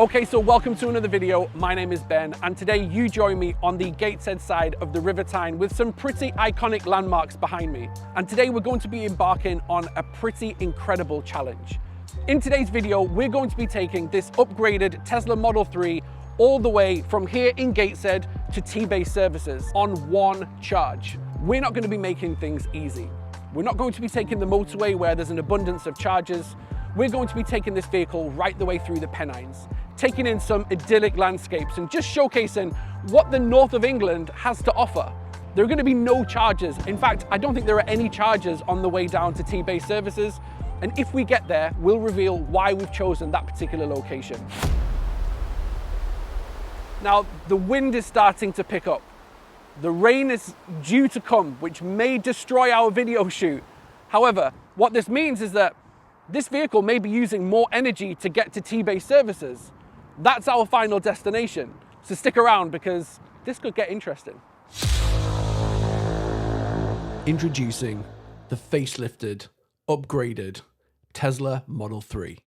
Okay, so welcome to another video. My name is Ben, and today you join me on the Gateshead side of the River Tyne with some pretty iconic landmarks behind me. And today we're going to be embarking on a pretty incredible challenge. In today's video, we're going to be taking this upgraded Tesla Model 3 all the way from here in Gateshead to Tebay Services on one charge. We're not going to be making things easy. We're not going to be taking the motorway where there's an abundance of chargers. We're going to be taking this vehicle right the way through the Pennines, taking in some idyllic landscapes and just showcasing what the north of England has to offer. There are going to be no chargers. In fact, I don't think there are any chargers on the way down to Tebay Services. And if we get there, we'll reveal why we've chosen that particular location. Now, the wind is starting to pick up. The rain is due to come, which may destroy our video shoot. However, what this means is that this vehicle may be using more energy to get to Tebay Services. That's our final destination. So stick around because this could get interesting. Introducing the facelifted, upgraded Tesla Model 3.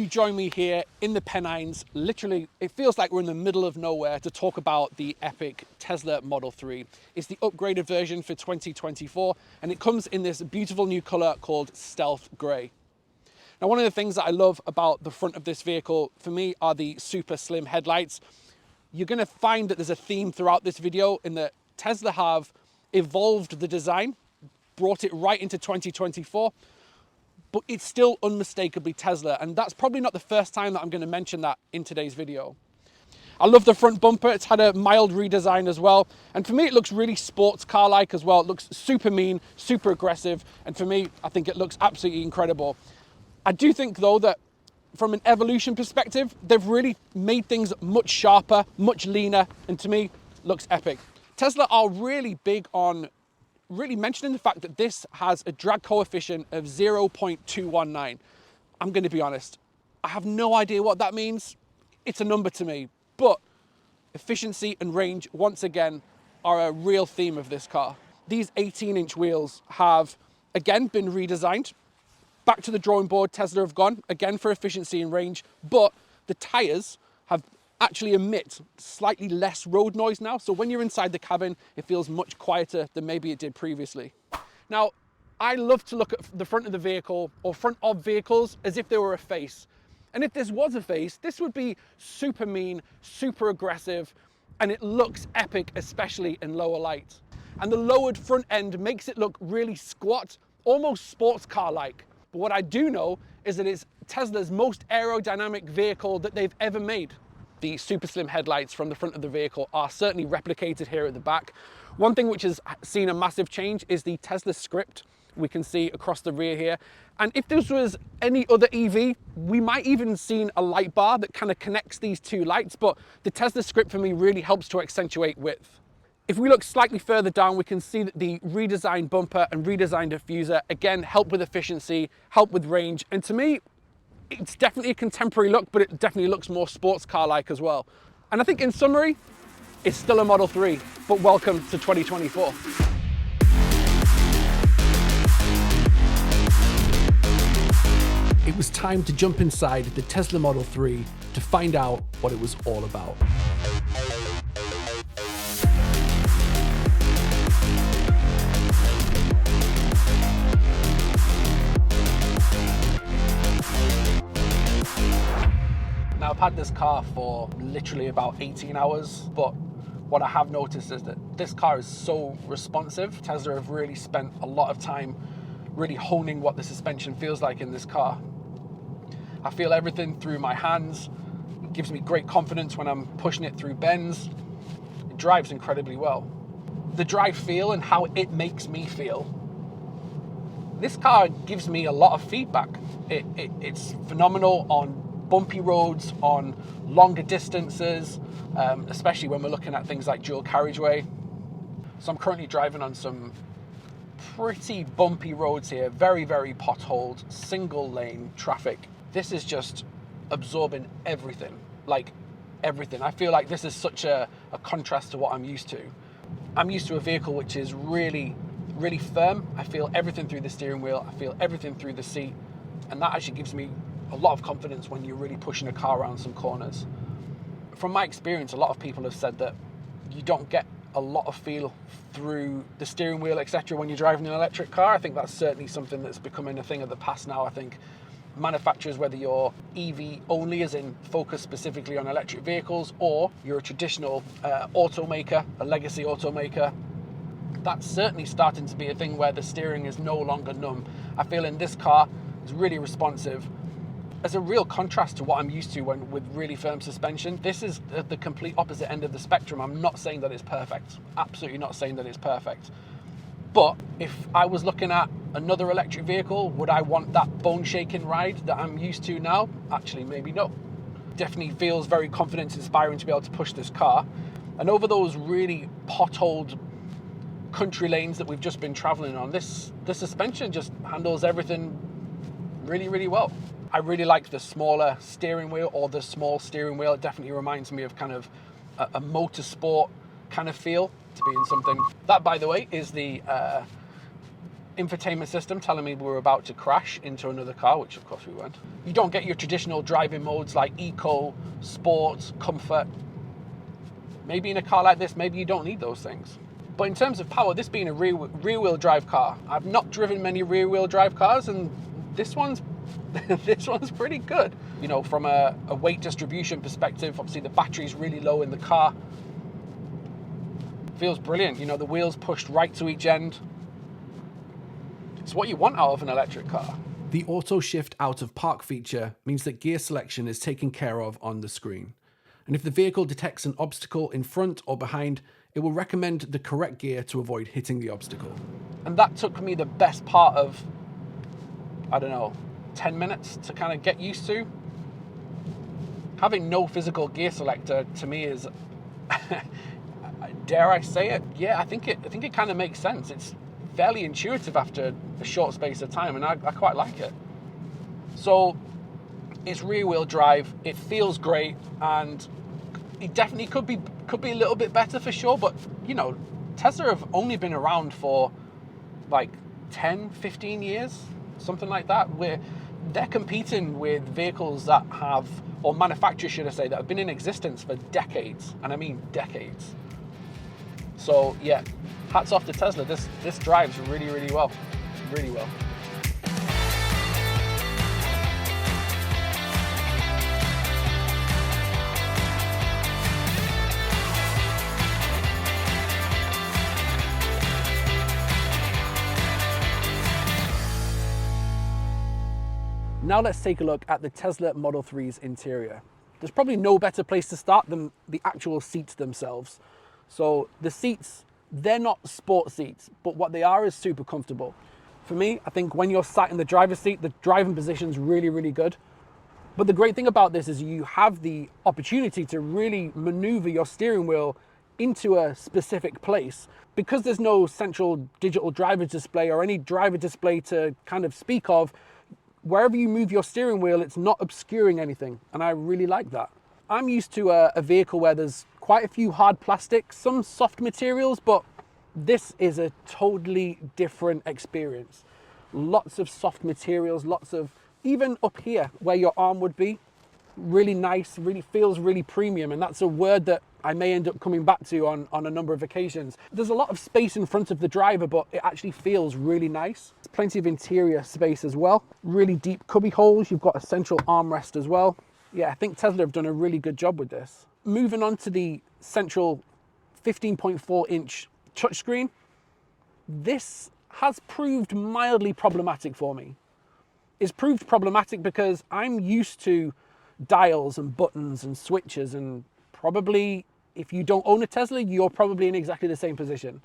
Join me here in the Pennines. Literally, it feels like we're in the middle of nowhere to talk about the epic Tesla Model 3. It's the upgraded version for 2024, and it comes in this beautiful new color called Stealth Gray. Now, one of the things that I love about the front of this vehicle, for me, are the super slim headlights. You're gonna find that there's a theme throughout this video in that Tesla have evolved the design, brought it right into 2024, but it's still unmistakably Tesla, and that's probably not the first time that I'm going to mention that in today's video. I love the front bumper. It's had a mild redesign as well, and for me it looks really sports car-like as well. It looks super mean, super aggressive, and for me, I think it looks absolutely incredible. I do think though that from an evolution perspective, they've really made things much sharper, much leaner, and to me, looks epic. Tesla are really big on really mentioning the fact that this has a drag coefficient of 0.219. I'm going to be honest, I have no idea what that means. It's a number to me, but efficiency and range, once again, are a real theme of this car. These 18-inch wheels have, again, been redesigned. Back to the drawing board, Tesla have gone, again, for efficiency and range, but the tires have actually emit slightly less road noise now. So when you're inside the cabin, it feels much quieter than maybe it did previously. Now, I love to look at the front of the vehicle or front of vehicles as if they were a face. And if this was a face, this would be super mean, super aggressive, and it looks epic, especially in lower light. And the lowered front end makes it look really squat, almost sports car-like. But what I do know is that it's Tesla's most aerodynamic vehicle that they've ever made. The super slim headlights from the front of the vehicle are certainly replicated here at the back. One thing which has seen a massive change is the Tesla script we can see across the rear here. And if this was any other EV, we might even seen a light bar that kind of connects these two lights, but the Tesla script for me really helps to accentuate width. If we look slightly further down, we can see that the redesigned bumper and redesigned diffuser, again, help with efficiency, help with range, and to me, it's definitely a contemporary look, but it definitely looks more sports car-like as well. And I think in summary, it's still a Model 3, but welcome to 2024. It was time to jump inside the Tesla Model 3 to find out what it was all about. Now, I've had this car for literally about 18 hours, but what I have noticed is that this car is so responsive. Tesla have really spent a lot of time really honing what the suspension feels like in this car. I feel everything through my hands. gives me great confidence when I'm pushing it through bends. It drives incredibly well. The drive feel and how it makes me feel. This car gives me a lot of feedback. It's phenomenal on bumpy roads, on longer distances, especially when we're looking at things like dual carriageway. So I'm currently driving on some pretty bumpy roads here, very, very potholed, single lane traffic. This is just absorbing everything, like everything. I feel like this is such a contrast to what I'm used to. I'm used to a vehicle which is really, really firm. I feel everything through the steering wheel. I feel everything through the seat. And that actually gives me a lot of confidence when you're really pushing a car around some corners. From my experience, a lot of people have said that you don't get a lot of feel through the steering wheel, etc. when you're driving an electric car. I think that's certainly something that's becoming a thing of the past now. I think manufacturers, whether you're EV only, as in focus specifically on electric vehicles, or you're a traditional automaker, a legacy automaker, that's certainly starting to be a thing where the steering is no longer numb. I feel in this car, it's really responsive. As a real contrast to what I'm used to with really firm suspension, this is at the complete opposite end of the spectrum. I'm not saying that it's perfect. Absolutely not saying that it's perfect. But if I was looking at another electric vehicle, would I want that bone-shaking ride that I'm used to now? Actually, maybe no. Definitely feels very confidence-inspiring to be able to push this car. And over those really potholed country lanes that we've just been traveling on, the suspension just handles everything really, really well. I really like the smaller steering wheel, or the small steering wheel. It definitely reminds me of kind of a motorsport kind of feel to be in something. That, by the way, is the infotainment system telling me we're about to crash into another car, which of course we weren't. You don't get your traditional driving modes like eco, sport, comfort. Maybe in a car like this, maybe you don't need those things. But in terms of power, this being a rear-wheel drive car, I've not driven many rear-wheel drive cars, and this one's this one's pretty good. You know, from a weight distribution perspective, obviously the battery's really low in the car. Feels brilliant. You know, the wheels pushed right to each end. It's what you want out of an electric car. The auto shift out of park feature means that gear selection is taken care of on the screen. And if the vehicle detects an obstacle in front or behind, it will recommend the correct gear to avoid hitting the obstacle. And that took me the best part of, I don't know, 10 minutes to kind of get used to. Having no physical gear selector to me is, dare I say it? Yeah, I think it kind of makes sense. It's fairly intuitive after a short space of time, and I quite like it. So it's rear wheel drive. It feels great, and it definitely could be a little bit better for sure. But you know, Tesla have only been around for like 10, 15 years, something like that, where they're competing with vehicles that have, or manufacturers should I say, that have been in existence for decades, and I mean decades. So yeah, hats off to Tesla. This drives really, really well, really well. Now let's take a look at the Tesla Model 3's interior. There's probably no better place to start than the actual seats themselves. So the seats, they're not sport seats, but what they are is super comfortable. For me, I think when you're sat in the driver's seat, the driving position's really, really good. But the great thing about this is you have the opportunity to really maneuver your steering wheel into a specific place. Because there's no central digital driver display or any driver display to kind of speak of, wherever you move your steering wheel, it's not obscuring anything, and I really like that. I'm used to a vehicle where there's quite a few hard plastics, some soft materials, but this is a totally different experience. Lots of soft materials, lots of, even up here where your arm would be, really nice, really feels really premium, and that's a word that I may end up coming back to on a number of occasions. There's a lot of space in front of the driver, but it actually feels really nice. There's plenty of interior space as well. Really deep cubby holes. You've got a central armrest as well. Yeah, I think Tesla have done a really good job with this. Moving on to the central 15.4-inch touchscreen, this has proved mildly problematic for me. It's proved problematic because I'm used to dials and buttons and switches, and probably if you don't own a Tesla, you're probably in exactly the same position.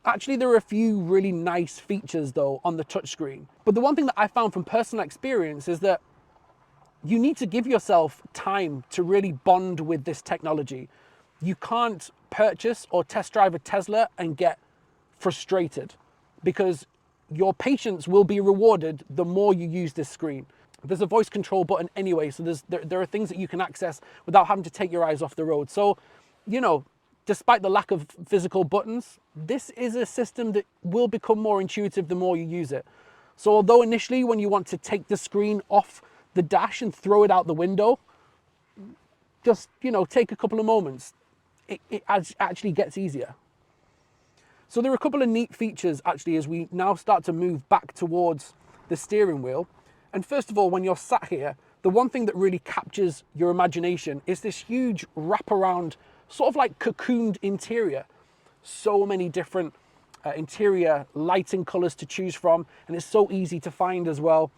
Actually, there are a few really nice features though on the touchscreen. But the one thing that I found from personal experience is that you need to give yourself time to really bond with this technology. You can't purchase or test drive a Tesla and get frustrated, because your patience will be rewarded the more you use this screen. There's a voice control button anyway, so there are things that you can access without having to take your eyes off the road. So, you know, despite the lack of physical buttons, this is a system that will become more intuitive the more you use it. So although initially when you want to take the screen off the dash and throw it out the window, just, you know, take a couple of moments. It actually gets easier. So there are a couple of neat features actually as we now start to move back towards the steering wheel. And first of all, when you're sat here, the one thing that really captures your imagination is this huge wraparound, sort of like cocooned interior. So many different interior lighting colors to choose from, and it's so easy to find as well.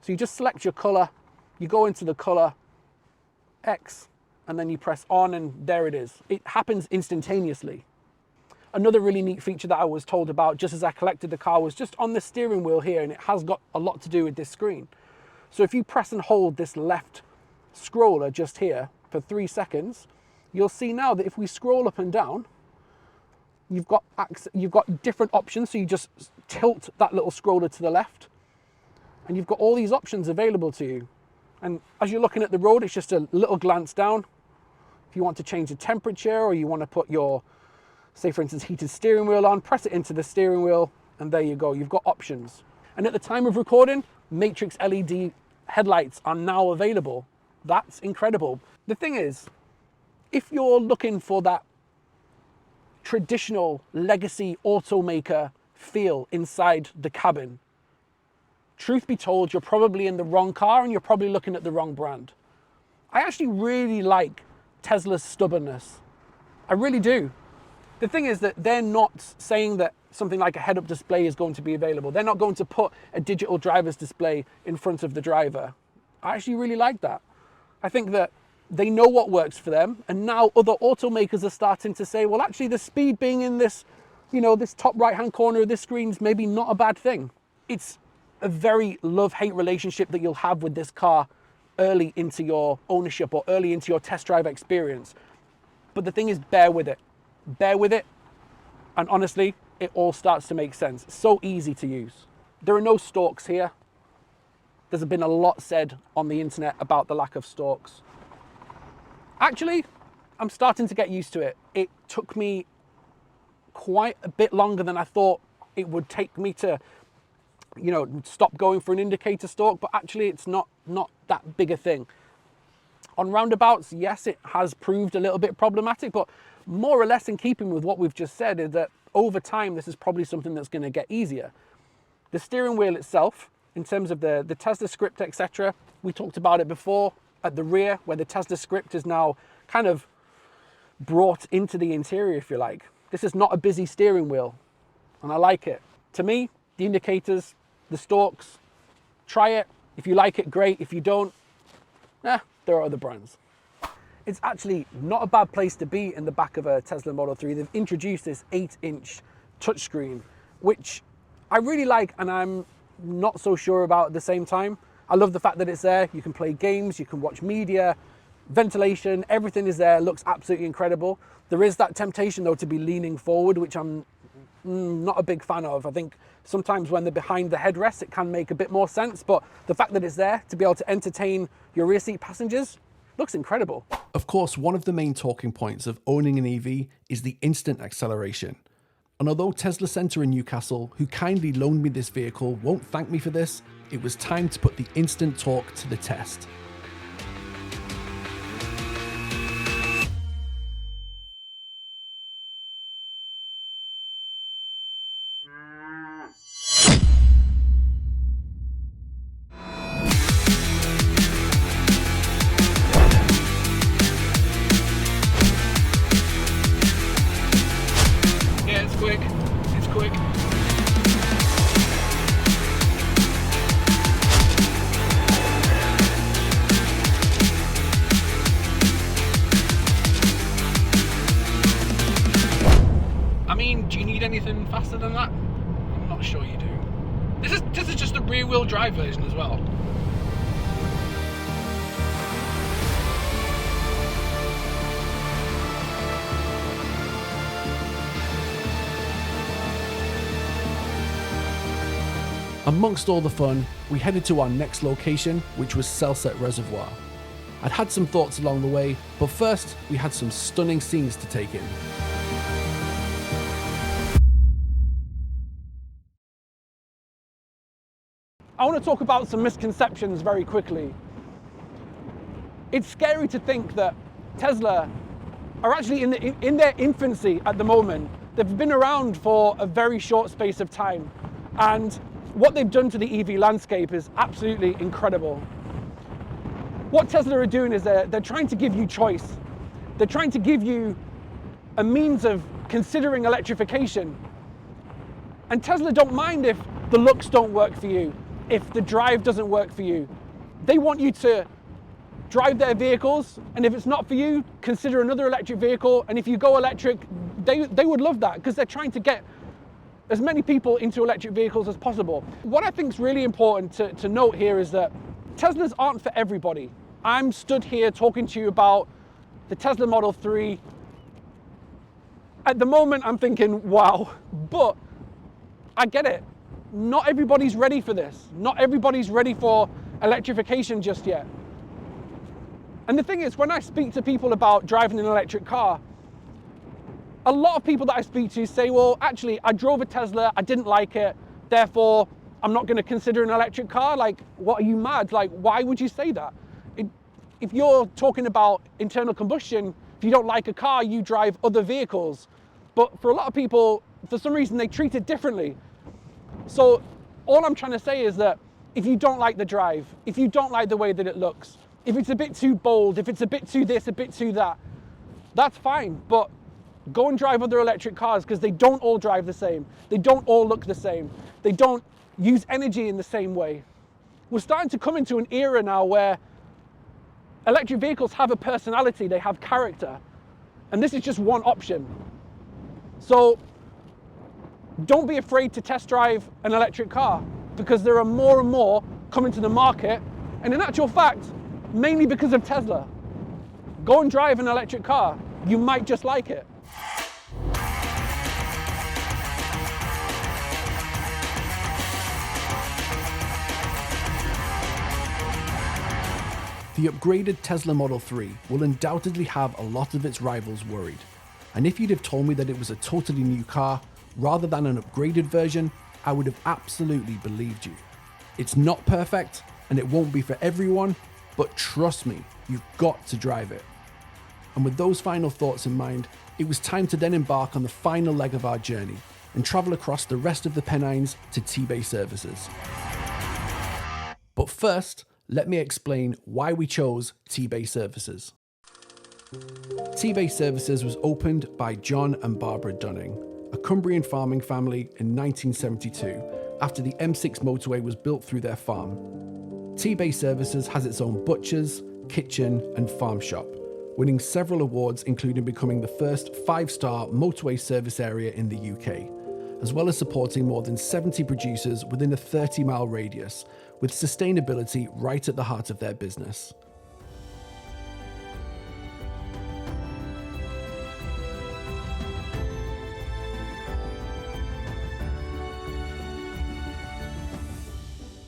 So you just select your color, you go into the color X, and then you press on, and there it is. It happens instantaneously. Another really neat feature that I was told about just as I collected the car was just on the steering wheel here, and it has got a lot to do with this screen. So if you press and hold this left scroller just here for 3 seconds, you'll see now that if we scroll up and down, you've got different options. So you just tilt that little scroller to the left, and you've got all these options available to you. And as you're looking at the road, it's just a little glance down. If you want to change the temperature, or you want to put your, say for instance, heated steering wheel on, press it into the steering wheel, and there you go, you've got options. And at the time of recording, matrix LED headlights are now available. That's incredible. The thing is, if you're looking for that traditional legacy automaker feel inside the cabin, truth be told, you're probably in the wrong car and you're probably looking at the wrong brand. I actually really like Tesla's stubbornness. I really do. The thing is that they're not saying that something like a head-up display is going to be available. They're not going to put a digital driver's display in front of the driver. I actually really like that. I think that they know what works for them, and now other automakers are starting to say, well, actually the speed being in this, you know, this top right-hand corner of this screen is maybe not a bad thing. It's a very love-hate relationship that you'll have with this car early into your ownership or early into your test drive experience. But the thing is, bear with it. Bear with it, and honestly, it all starts to make sense. It's so easy to use. There are no stalks here. There's been a lot said on the internet about the lack of stalks. Actually, I'm starting to get used to it. It took me quite a bit longer than I thought it would take me to, you know, stop going for an indicator stalk, but actually it's not that big a thing. On roundabouts, yes, it has proved a little bit problematic, but more or less in keeping with what we've just said is that over time, this is probably something that's going to get easier. The steering wheel itself, in terms of the Tesla script, etc., we talked about it before at the rear, where the Tesla script is now kind of brought into the interior, if you like. This is not a busy steering wheel, and I like it. To me, the indicators, the stalks, try it. If you like it, great. If you don't, there are other brands. It's actually not a bad place to be in the back of a Tesla Model 3. They've introduced this 8-inch touchscreen, which I really like, and I'm not so sure about at the same time. I love the fact that it's there. You can play games, you can watch media, ventilation, everything is there. It looks absolutely incredible. There is that temptation though to be leaning forward, which I'm not a big fan of. I think sometimes when they're behind the headrest, it can make a bit more sense, but the fact that it's there to be able to entertain your rear seat passengers looks incredible. Of course, one of the main talking points of owning an EV is the instant acceleration. And although Tesla Centre in Newcastle, who kindly loaned me this vehicle, won't thank me for this, it was time to put the instant torque to the test. not sure you do. This is just the rear-wheel drive version as well. Amongst all the fun, we headed to our next location, which was Celset Reservoir. I'd had some thoughts along the way, but first we had some stunning scenes to take in. I want to talk about some misconceptions very quickly. It's scary to think that Tesla are actually in their infancy at the moment. They've been around for a very short space of time, and what they've done to the EV landscape is absolutely incredible. What Tesla are doing is they're trying to give you choice. They're trying to give you a means of considering electrification. And Tesla don't mind if the looks don't work for you, if the drive doesn't work for you. They want you to drive their vehicles, and if it's not for you, consider another electric vehicle. And if you go electric, they would love that, because they're trying to get as many people into electric vehicles as possible. What I think is really important to note here is that Teslas aren't for everybody. I'm stood here talking to you about the Tesla Model 3. At the moment, I'm thinking, wow, but I get it. Not everybody's ready for this. Not everybody's ready for electrification just yet. And the thing is, when I speak to people about driving an electric car, a lot of people that I speak to say, well, actually, I drove a Tesla, I didn't like it, therefore, I'm not going to consider an electric car. Like, what are you mad? Like, why would you say that? If you're talking about internal combustion, if you don't like a car, you drive other vehicles. But for a lot of people, for some reason, they treat it differently. So all I'm trying to say is that if you don't like the drive, if you don't like the way that it looks, if it's a bit too bold, if it's a bit too this, a bit too that, that's fine. But go and drive other electric cars, because they don't all drive the same. They don't all look the same. They don't use energy in the same way. We're starting to come into an era now where electric vehicles have a personality, they have character. And this is just one option. So don't be afraid to test drive an electric car, because there are more and more coming to the market. And in actual fact, mainly because of Tesla. Go and drive an electric car. You might just like it. The upgraded Tesla Model 3 will undoubtedly have a lot of its rivals worried. And if you'd have told me that it was a totally new car, rather than an upgraded version, I would have absolutely believed you. It's not perfect, and it won't be for everyone, but trust me, you've got to drive it. And with those final thoughts in mind, it was time to then embark on the final leg of our journey and travel across the rest of the Pennines to Tebay Services. But first, let me explain why we chose Tebay Services. Tebay Services was opened by John and Barbara Dunning, a Cumbrian farming family in 1972, after the M6 motorway was built through their farm. Tebay Services has its own butchers, kitchen and farm shop, winning several awards, including becoming the first 5-star motorway service area in the UK, as well as supporting more than 70 producers within a 30-mile radius, with sustainability right at the heart of their business.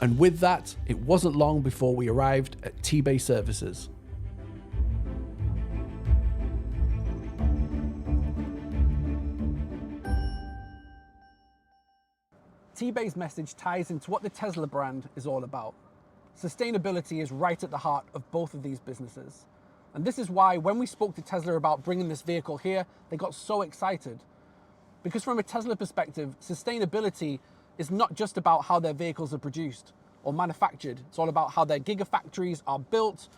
And with that, it wasn't long before we arrived at Tebay Services. Tebay's message ties into what the Tesla brand is all about. Sustainability is right at the heart of both of these businesses. And this is why when we spoke to Tesla about bringing this vehicle here, they got so excited. Because from a Tesla perspective, sustainability is not just about how their vehicles are produced or manufactured. It's all about how their gigafactories are built,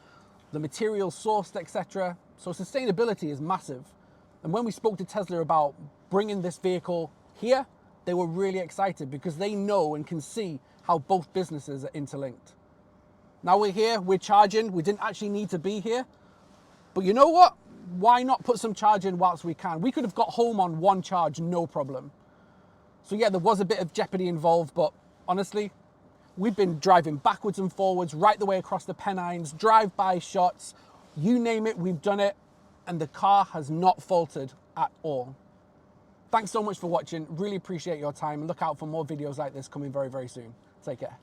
the materials sourced, etc. So sustainability is massive. And when we spoke to Tesla about bringing this vehicle here, they were really excited because they know and can see how both businesses are interlinked. Now we're here, we're charging, we didn't actually need to be here. But you know what? Why not put some charge in whilst we can? We could have got home on one charge, no problem. So yeah, there was a bit of jeopardy involved, but honestly, we've been driving backwards and forwards right the way across the Pennines, drive-by shots, you name it, we've done it, and the car has not faltered at all. Thanks so much for watching. Really appreciate your time. Look out for more videos like this coming very, very soon. Take care.